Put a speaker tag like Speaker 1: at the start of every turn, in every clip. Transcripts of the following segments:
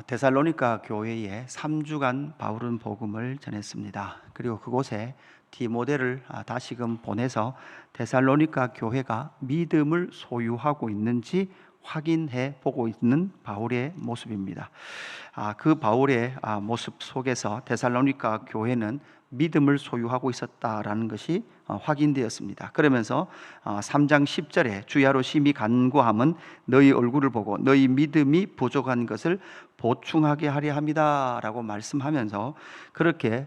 Speaker 1: 데살로니가 교회에 3주간 바울은 복음을 전했습니다. 그리고 그곳에 디모데를 다시금 보내서 데살로니가 교회가 믿음을 소유하고 있는지 확인해 보고 있는 바울의 모습입니다. 그 바울의 모습 속에서 데살로니가 교회는 믿음을 소유하고 있었다라는 것이 확인되었습니다. 그러면서 3장 10절에 주야로 심히 간구함은 너희 얼굴을 보고 너희 믿음이 부족한 것을 보충하게 하려 합니다 라고 말씀하면서 그렇게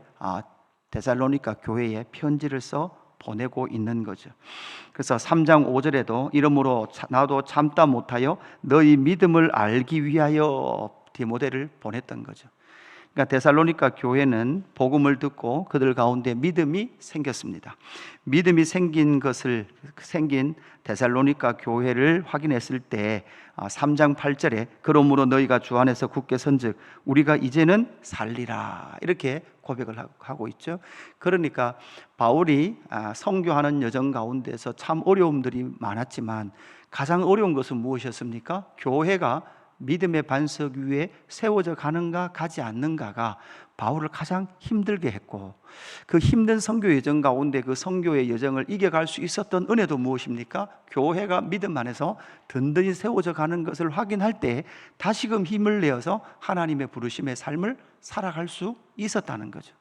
Speaker 1: 데살로니가 교회에 편지를 써 보내고 있는 거죠. 그래서 3장 5절에도 이러므로 나도 참다 못하여 너희 믿음을 알기 위하여 디모데를 보냈던 거죠. 그러니까 데살로니가 교회는 복음을 듣고 그들 가운데 믿음이 생겼습니다. 믿음이 생긴 데살로니가 교회를 확인했을 때 3장 8절에 그러므로 너희가 주 안에서 굳게 선즉 우리가 이제는 살리라 이렇게 고백을 하고 있죠. 그러니까 바울이 선교하는 여정 가운데서 참 어려움들이 많았지만 가장 어려운 것은 무엇이었습니까? 교회가 믿음의 반석 위에 세워져 가는가 가지 않는가가 바울을 가장 힘들게 했고, 그 힘든 선교 여정 가운데 그 선교의 여정을 이겨갈 수 있었던 은혜도 무엇입니까? 교회가 믿음 안에서 든든히 세워져 가는 것을 확인할 때 다시금 힘을 내어서 하나님의 부르심의 삶을 살아갈 수 있었다는 거죠.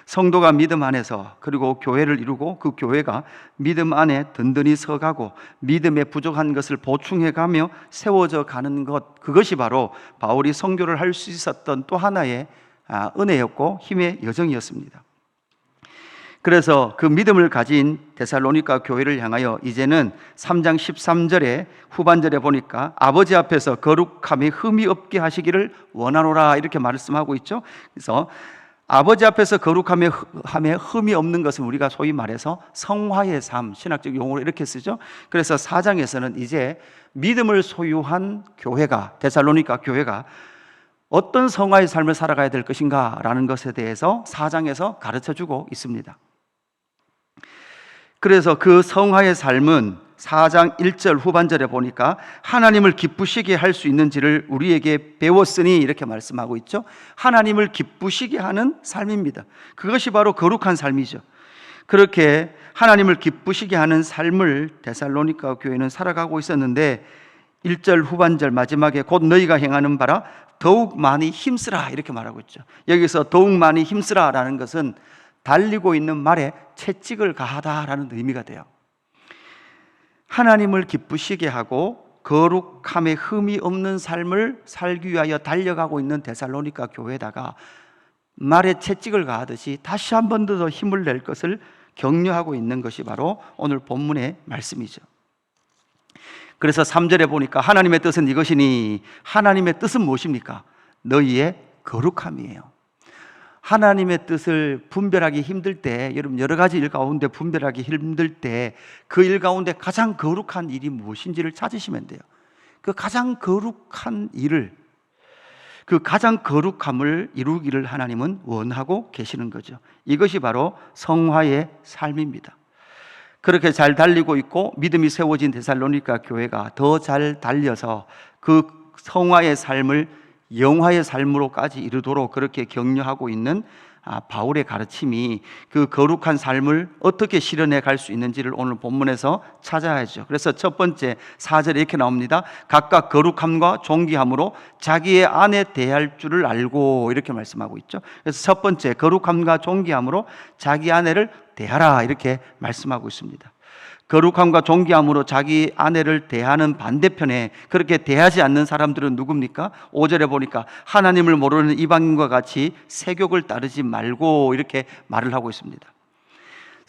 Speaker 1: 성도가 믿음 안에서 그리고 교회를 이루고 그 교회가 믿음 안에 든든히 서가고 믿음에 부족한 것을 보충해가며 세워져 가는 것, 그것이 바로 바울이 선교를 할 수 있었던 또 하나의 은혜였고 힘의 여정이었습니다. 그래서 그 믿음을 가진 데살로니가 교회를 향하여 이제는 3장 13절에 후반절에 보니까 아버지 앞에서 거룩함에 흠이 없게 하시기를 원하노라 이렇게 말씀하고 있죠. 그래서 아버지 앞에서 거룩함에 흠이 없는 것은 우리가 소위 말해서 성화의 삶, 신학적 용어로 이렇게 쓰죠. 그래서 4장에서는 이제 믿음을 소유한 교회가, 데살로니가 교회가 어떤 성화의 삶을 살아가야 될 것인가 라는 것에 대해서 4장에서 가르쳐주고 있습니다. 그래서 그 성화의 삶은 4장 1절 후반절에 보니까 하나님을 기쁘시게 할 수 있는지를 우리에게 배웠으니 이렇게 말씀하고 있죠. 하나님을 기쁘시게 하는 삶입니다. 그것이 바로 거룩한 삶이죠. 그렇게 하나님을 기쁘시게 하는 삶을 데살로니가 교회는 살아가고 있었는데 1절 후반절 마지막에 곧 너희가 행하는 바라 더욱 많이 힘쓰라 이렇게 말하고 있죠. 여기서 더욱 많이 힘쓰라 라는 것은 달리고 있는 말에 채찍을 가하다라는 의미가 돼요. 하나님을 기쁘시게 하고 거룩함에 흠이 없는 삶을 살기 위하여 달려가고 있는 데살로니가 교회에다가 말에 채찍을 가하듯이 다시 한 번 더 힘을 낼 것을 격려하고 있는 것이 바로 오늘 본문의 말씀이죠. 그래서 3절에 보니까 하나님의 뜻은 이것이니, 하나님의 뜻은 무엇입니까? 너희의 거룩함이에요. 하나님의 뜻을 분별하기 힘들 때, 여러분 여러 가지 일 가운데 분별하기 힘들 때 그 일 가운데 가장 거룩한 일이 무엇인지를 찾으시면 돼요. 그 가장 거룩한 일을, 그 가장 거룩함을 이루기를 하나님은 원하고 계시는 거죠. 이것이 바로 성화의 삶입니다. 그렇게 잘 달리고 있고 믿음이 세워진 데살로니가 교회가 더 잘 달려서 그 성화의 삶을 영화의 삶으로까지 이르도록 그렇게 격려하고 있는 바울의 가르침이 그 거룩한 삶을 어떻게 실현해 갈 수 있는지를 오늘 본문에서 찾아야죠. 그래서 첫 번째 4절에 이렇게 나옵니다. 각각 거룩함과 존귀함으로 자기의 아내 대할 줄을 알고 이렇게 말씀하고 있죠. 그래서 첫 번째 거룩함과 존귀함으로 자기 아내를 대하라 이렇게 말씀하고 있습니다. 거룩함과 존귀함으로 자기 아내를 대하는 반대편에 그렇게 대하지 않는 사람들은 누굽니까? 5절에 보니까 하나님을 모르는 이방인과 같이 세욕을 따르지 말고 이렇게 말을 하고 있습니다.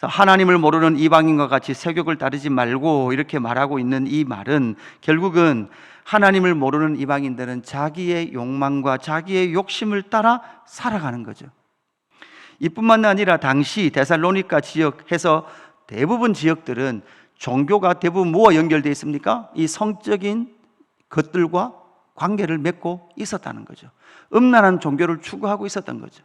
Speaker 1: 하나님을 모르는 이방인과 같이 세욕을 따르지 말고 이렇게 말하고 있는 이 말은 결국은 하나님을 모르는 이방인들은 자기의 욕망과 자기의 욕심을 따라 살아가는 거죠. 이뿐만 아니라 당시 데살로니가 지역에서 대부분 지역들은 종교가 대부분 뭐와 연결되어 있습니까? 이 성적인 것들과 관계를 맺고 있었다는 거죠. 음란한 종교를 추구하고 있었던 거죠.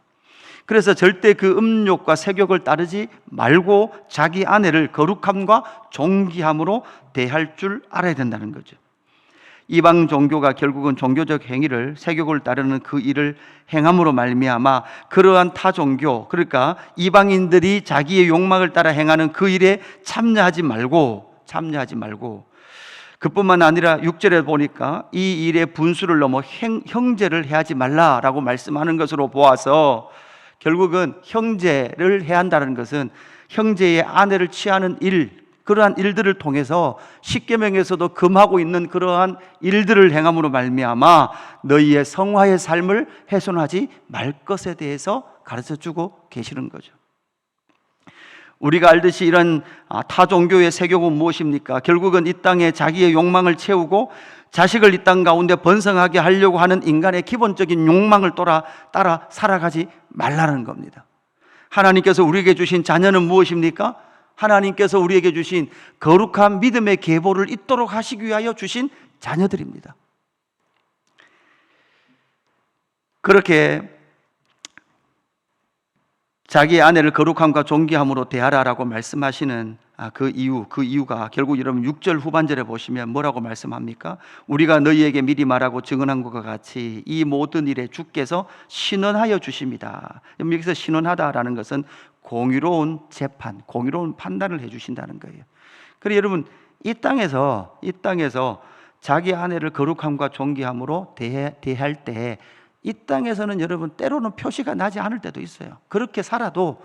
Speaker 1: 그래서 절대 그 음욕과 세욕을 따르지 말고 자기 아내를 거룩함과 존귀함으로 대할 줄 알아야 된다는 거죠. 이방 종교가 결국은 종교적 행위를, 세속을 따르는 그 일을 행함으로 말미암아 그러한 타 종교, 그러니까 이방인들이 자기의 욕망을 따라 행하는 그 일에 참여하지 말고 그뿐만 아니라 6절에 보니까 이 일의 분수를 넘어 형제를 해하지 말라라고 말씀하는 것으로 보아서, 결국은 형제를 해한다는 것은 형제의 아내를 취하는 일, 그러한 일들을 통해서 십계명에서도 금하고 있는 그러한 일들을 행함으로 말미암아 너희의 성화의 삶을 훼손하지 말 것에 대해서 가르쳐주고 계시는 거죠. 우리가 알듯이 이런 타 종교의 세교는 무엇입니까? 결국은 이 땅에 자기의 욕망을 채우고 자식을 이 땅 가운데 번성하게 하려고 하는 인간의 기본적인 욕망을 따라 살아가지 말라는 겁니다. 하나님께서 우리에게 주신 자녀는 무엇입니까? 하나님께서 우리에게 주신 거룩한 믿음의 계보를 잇도록 하시기 위하여 주신 자녀들입니다. 그렇게 자기의 아내를 거룩함과 존귀함으로 대하라라고 말씀하시는 그 이유가 결국 여러분 6절 후반절에 보시면 뭐라고 말씀합니까? 우리가 너희에게 미리 말하고 증언한 것과 같이 이 모든 일에 주께서 신원하여 주십니다. 여기서 신원하다라는 것은 공의로운 재판, 공의로운 판단을 해주신다는 거예요. 그래서 여러분 이 땅에서 자기 아내를 거룩함과 존귀함으로 대할 때 이 땅에서는 여러분 때로는 표시가 나지 않을 때도 있어요. 그렇게 살아도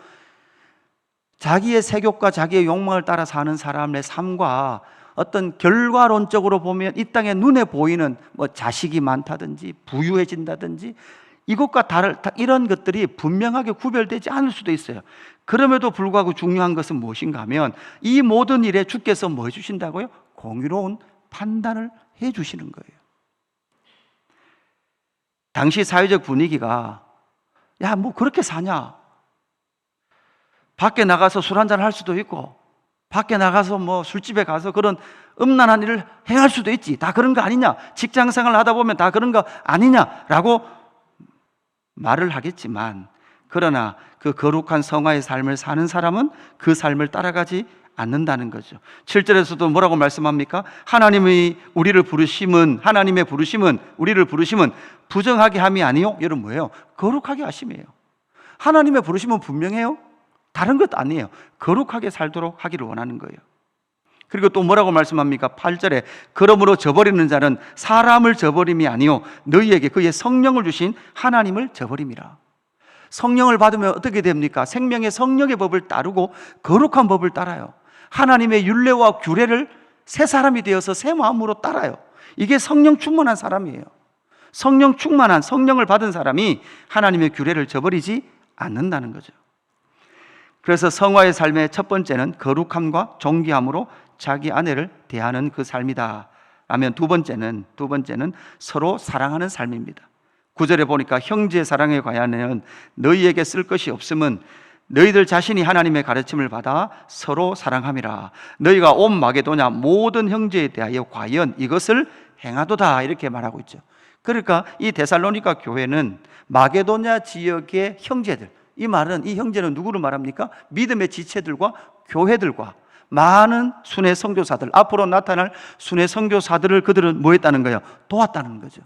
Speaker 1: 자기의 세욕과 자기의 욕망을 따라 사는 사람의 삶과 어떤 결과론적으로 보면 이 땅에 눈에 보이는 자식이 많다든지 부유해진다든지 이것과 이런 것들이 분명하게 구별되지 않을 수도 있어요. 그럼에도 불구하고 중요한 것은 무엇인가 하면 이 모든 일에 주께서 뭐 해주신다고요? 공의로운 판단을 해주시는 거예요. 당시 사회적 분위기가 야, 뭐 그렇게 사냐? 밖에 나가서 술 한잔 할 수도 있고 밖에 나가서 뭐 술집에 가서 그런 음란한 일을 행할 수도 있지. 다 그런 거 아니냐? 직장 생활을 하다 보면 다 그런 거 아니냐라고 말을 하겠지만, 그러나 그 거룩한 성화의 삶을 사는 사람은 그 삶을 따라가지 않는다는 거죠. 7절에서도 뭐라고 말씀합니까? 하나님의 부르심은 우리를 부르심은 부정하게 함이 아니요. 여러분 뭐예요? 거룩하게 하심이에요. 하나님의 부르심은 분명해요. 다른 것 아니에요. 거룩하게 살도록 하기를 원하는 거예요. 그리고 또 뭐라고 말씀합니까? 8절에 그러므로 저버리는 자는 사람을 저버림이 아니요 너희에게 그의 성령을 주신 하나님을 저버림이라. 성령을 받으면 어떻게 됩니까? 생명의 성령의 법을 따르고 거룩한 법을 따라요. 하나님의 율례와 규례를 새 사람이 되어서 새 마음으로 따라요. 이게 성령 충만한 사람이에요. 성령 충만한 성령을 받은 사람이 하나님의 규례를 저버리지 않는다는 거죠. 그래서 성화의 삶의 첫 번째는 거룩함과 존귀함으로 자기 아내를 대하는 그 삶이다 라면, 두 번째는 서로 사랑하는 삶입니다. 9절에 보니까 형제 사랑에 관하여는 너희에게 쓸 것이 없음은 너희들 자신이 하나님의 가르침을 받아 서로 사랑함이라. 너희가 온 마게도냐 모든 형제에 대하여 과연 이것을 행하도다, 이렇게 말하고 있죠. 그러니까 이 데살로니가 교회는 마게도냐 지역의 형제들, 이 말은 이 형제는 누구를 말합니까? 믿음의 지체들과 교회들과 많은 순회 선교사들, 앞으로 나타날 순회 선교사들을 그들은 뭐 했다는 거예요? 도왔다는 거죠.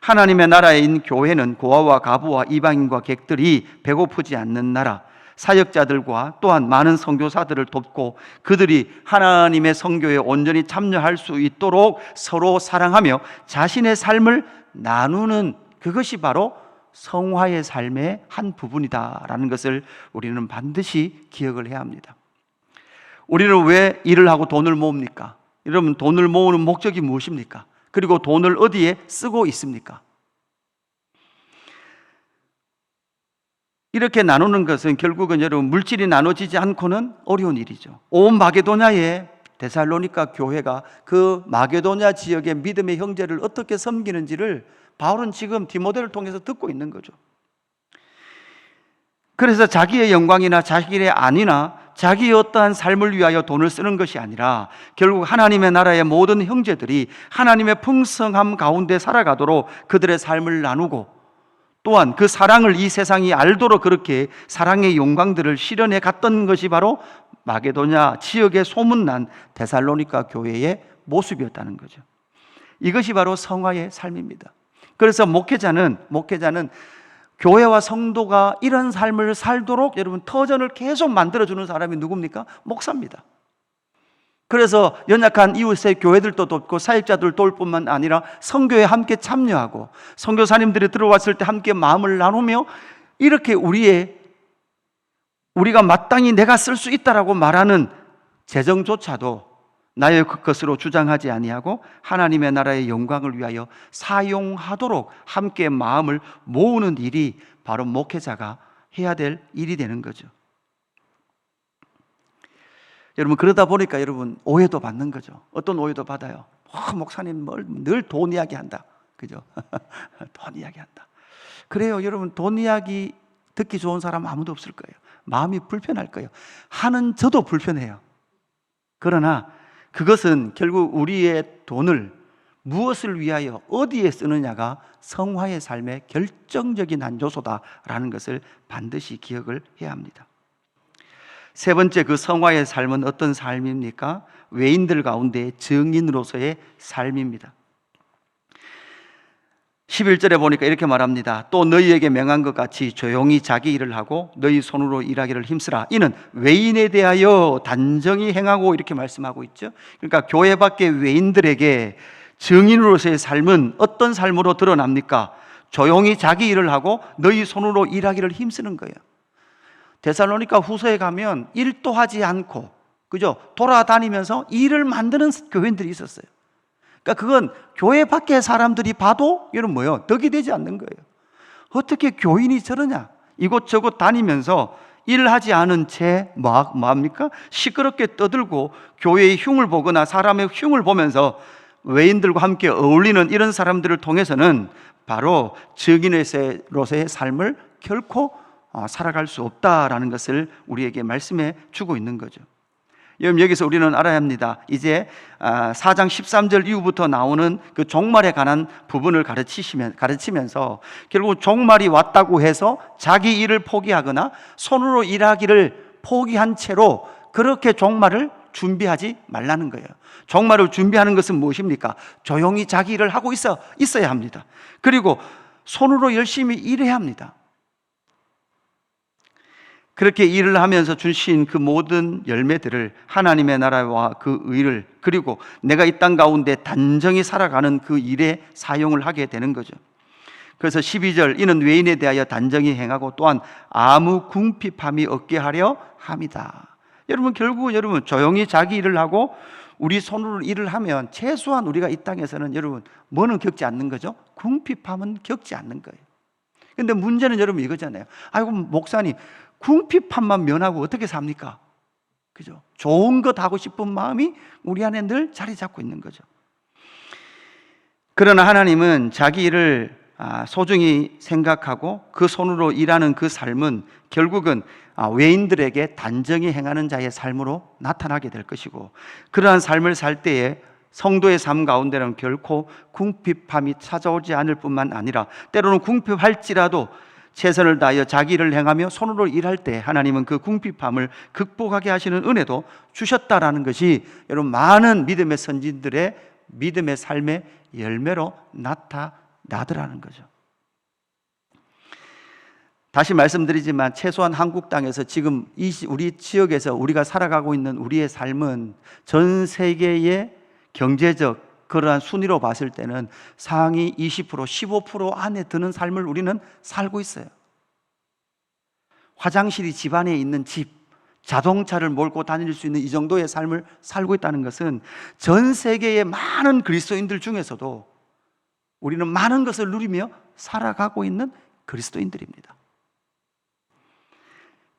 Speaker 1: 하나님의 나라에 있는 교회는 고아와 가부와 이방인과 객들이 배고프지 않는 나라, 사역자들과 또한 많은 선교사들을 돕고 그들이 하나님의 선교에 온전히 참여할 수 있도록 서로 사랑하며 자신의 삶을 나누는, 그것이 바로 성화의 삶의 한 부분이다라는 것을 우리는 반드시 기억을 해야 합니다. 우리는 왜 일을 하고 돈을 모읍니까? 여러분, 돈을 모으는 목적이 무엇입니까? 그리고 돈을 어디에 쓰고 있습니까? 이렇게 나누는 것은 결국은 여러분 물질이 나눠지지 않고는 어려운 일이죠. 온 마게도냐의 데살로니가 교회가 그 마게도냐 지역의 믿음의 형제를 어떻게 섬기는지를 바울은 지금 디모데를 통해서 듣고 있는 거죠. 그래서 자기의 영광이나 자기의 안위나 자기의 어떠한 삶을 위하여 돈을 쓰는 것이 아니라 결국 하나님의 나라의 모든 형제들이 하나님의 풍성함 가운데 살아가도록 그들의 삶을 나누고, 또한 그 사랑을 이 세상이 알도록 그렇게 사랑의 영광들을 실현해 갔던 것이 바로 마게도냐 지역에 소문난 데살로니가 교회의 모습이었다는 거죠. 이것이 바로 성화의 삶입니다. 그래서 목회자는 교회와 성도가 이런 삶을 살도록 여러분 터전을 계속 만들어주는 사람이 누굽니까? 목사입니다. 그래서 연약한 이웃의 교회들도 돕고 사역자들 도울 뿐만 아니라 선교에 함께 참여하고 선교사님들이 들어왔을 때 함께 마음을 나누며 이렇게 우리가 마땅히 내가 쓸 수 있다라고 말하는 재정조차도 나의 것으로 주장하지 아니하고 하나님의 나라의 영광을 위하여 사용하도록 함께 마음을 모으는 일이 바로 목회자가 해야 될 일이 되는 거죠. 여러분, 그러다 보니까 여러분 오해도 받는 거죠. 어떤 오해도 받아요. 목사님 늘 돈 이야기한다. 그죠? 돈 이야기한다. 그래요. 여러분, 돈 이야기 듣기 좋은 사람 아무도 없을 거예요. 마음이 불편할 거예요. 하는 저도 불편해요. 그러나 그것은 결국 우리의 돈을 무엇을 위하여 어디에 쓰느냐가 성화의 삶의 결정적인 한 요소다라는 것을 반드시 기억을 해야 합니다. 세 번째, 그 성화의 삶은 어떤 삶입니까? 외인들 가운데 증인으로서의 삶입니다. 11절에 보니까 이렇게 말합니다. 또 너희에게 명한 것 같이 조용히 자기 일을 하고 너희 손으로 일하기를 힘쓰라. 이는 외인에 대하여 단정히 행하고, 이렇게 말씀하고 있죠. 그러니까 교회 밖의 외인들에게 증인으로서의 삶은 어떤 삶으로 드러납니까? 조용히 자기 일을 하고 너희 손으로 일하기를 힘쓰는 거예요. 데살로니가 후서에 가면 일도 하지 않고, 그죠? 돌아다니면서 일을 만드는 교인들이 있었어요. 그러니까 그건 교회 밖의 사람들이 봐도 여러분 뭐예요? 덕이 되지 않는 거예요. 어떻게 교인이 저러냐? 이곳저곳 다니면서 일하지 않은 채 뭐합니까? 시끄럽게 떠들고 교회의 흉을 보거나 사람의 흉을 보면서 외인들과 함께 어울리는 이런 사람들을 통해서는 바로 증인으로서의 삶을 결코 살아갈 수 없다라는 것을 우리에게 말씀해 주고 있는 거죠. 여러분, 여기서 우리는 알아야 합니다. 이제 4장 13절 이후부터 나오는 그 종말에 관한 부분을 가르치면서 결국 종말이 왔다고 해서 자기 일을 포기하거나 손으로 일하기를 포기한 채로 그렇게 종말을 준비하지 말라는 거예요. 종말을 준비하는 것은 무엇입니까? 조용히 자기 일을 하고 있어야 합니다. 그리고 손으로 열심히 일해야 합니다. 그렇게 일을 하면서 주신 그 모든 열매들을, 하나님의 나라와 그 의를, 그리고 내가 이 땅 가운데 단정히 살아가는 그 일에 사용을 하게 되는 거죠. 그래서 12절, 이는 외인에 대하여 단정히 행하고 또한 아무 궁핍함이 없게 하려 함이다. 여러분, 결국 여러분 조용히 자기 일을 하고 우리 손으로 일을 하면 최소한 우리가 이 땅에서는 여러분 뭐는 겪지 않는 거죠? 궁핍함은 겪지 않는 거예요. 근데 문제는 여러분 이거잖아요. 아이고, 목사님, 궁핍함만 면하고 어떻게 삽니까? 그죠? 좋은 것 하고 싶은 마음이 우리 안에 늘 자리 잡고 있는 거죠. 그러나 하나님은 자기 일을 소중히 생각하고 그 손으로 일하는 그 삶은 결국은 외인들에게 단정히 행하는 자의 삶으로 나타나게 될 것이고, 그러한 삶을 살 때에 성도의 삶 가운데는 결코 궁핍함이 찾아오지 않을 뿐만 아니라 때로는 궁핍할지라도 최선을 다하여 자기 일을 행하며 손으로 일할 때 하나님은 그 궁핍함을 극복하게 하시는 은혜도 주셨다라는 것이 여러분 많은 믿음의 선진들의 믿음의 삶의 열매로 나타나더라는 거죠. 다시 말씀드리지만 최소한 한국 땅에서 지금 우리 지역에서 우리가 살아가고 있는 우리의 삶은 전 세계의 경제적 그러한 순위로 봤을 때는 상위 20%, 15% 안에 드는 삶을 우리는 살고 있어요. 화장실이 집안에 있는 집, 자동차를 몰고 다닐 수 있는 이 정도의 삶을 살고 있다는 것은 전 세계의 많은 그리스도인들 중에서도 우리는 많은 것을 누리며 살아가고 있는 그리스도인들입니다.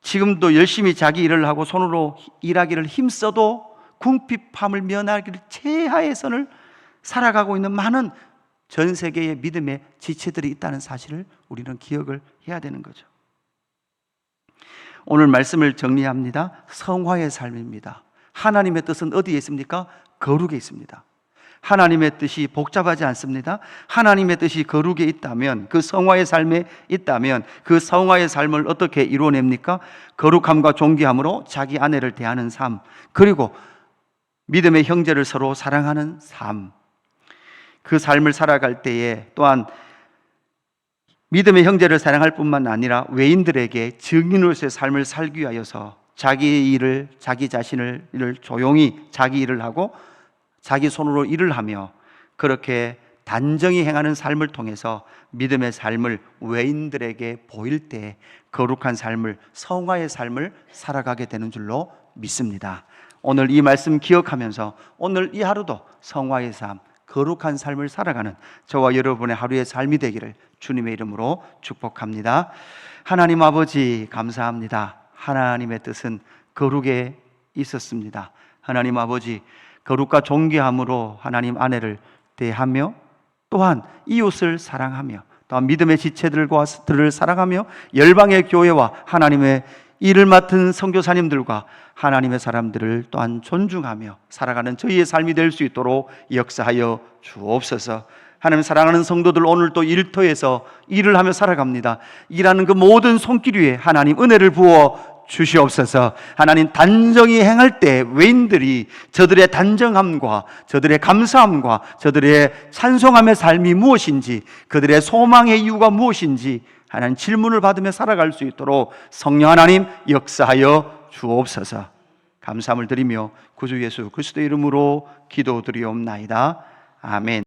Speaker 1: 지금도 열심히 자기 일을 하고 손으로 일하기를 힘써도 궁핍함을 면하기를 최하의 선을 살아가고 있는 많은 전 세계의 믿음의 지체들이 있다는 사실을 우리는 기억을 해야 되는 거죠. 오늘 말씀을 정리합니다. 성화의 삶입니다. 하나님의 뜻은 어디에 있습니까? 거룩에 있습니다. 하나님의 뜻이 복잡하지 않습니다. 하나님의 뜻이 거룩에 있다면, 그 성화의 삶에 있다면 그 성화의 삶을 어떻게 이루어냅니까? 거룩함과 존귀함으로 자기 아내를 대하는 삶, 그리고 믿음의 형제를 서로 사랑하는 삶, 그 삶을 살아갈 때에 또한 믿음의 형제를 사랑할 뿐만 아니라 외인들에게 증인으로서의 삶을 살기 위하여서 자기 일을, 자기 자신을 조용히 자기 일을 하고 자기 손으로 일을 하며 그렇게 단정히 행하는 삶을 통해서 믿음의 삶을 외인들에게 보일 때 거룩한 삶을, 성화의 삶을 살아가게 되는 줄로 믿습니다. 오늘 이 말씀 기억하면서 오늘 이 하루도 성화의 삶, 거룩한 삶을 살아가는 저와 여러분의 하루의 삶이 되기를 주님의 이름으로 축복합니다. 하나님 아버지 감사합니다. 하나님의 뜻은 거룩에 있었습니다. 하나님 아버지, 거룩과 존귀함으로 하나님 아내를 대하며 또한 이웃을 사랑하며 또한 믿음의 지체들을 사랑하며 열방의 교회와 하나님의 일을 맡은 선교사님들과 하나님의 사람들을 또한 존중하며 살아가는 저희의 삶이 될 수 있도록 역사하여 주옵소서. 하나님 사랑하는 성도들, 오늘 또 일터에서 일을 하며 살아갑니다. 일하는 그 모든 손길 위에 하나님 은혜를 부어 주시옵소서. 하나님 단정히 행할 때 외인들이 저들의 단정함과 저들의 감사함과 저들의 찬송함의 삶이 무엇인지, 그들의 소망의 이유가 무엇인지 하나님 질문을 받으며 살아갈 수 있도록 성령 하나님 역사하여 주옵소서. 감사함을 드리며 구주 예수 그리스도의 이름으로 기도드리옵나이다. 아멘.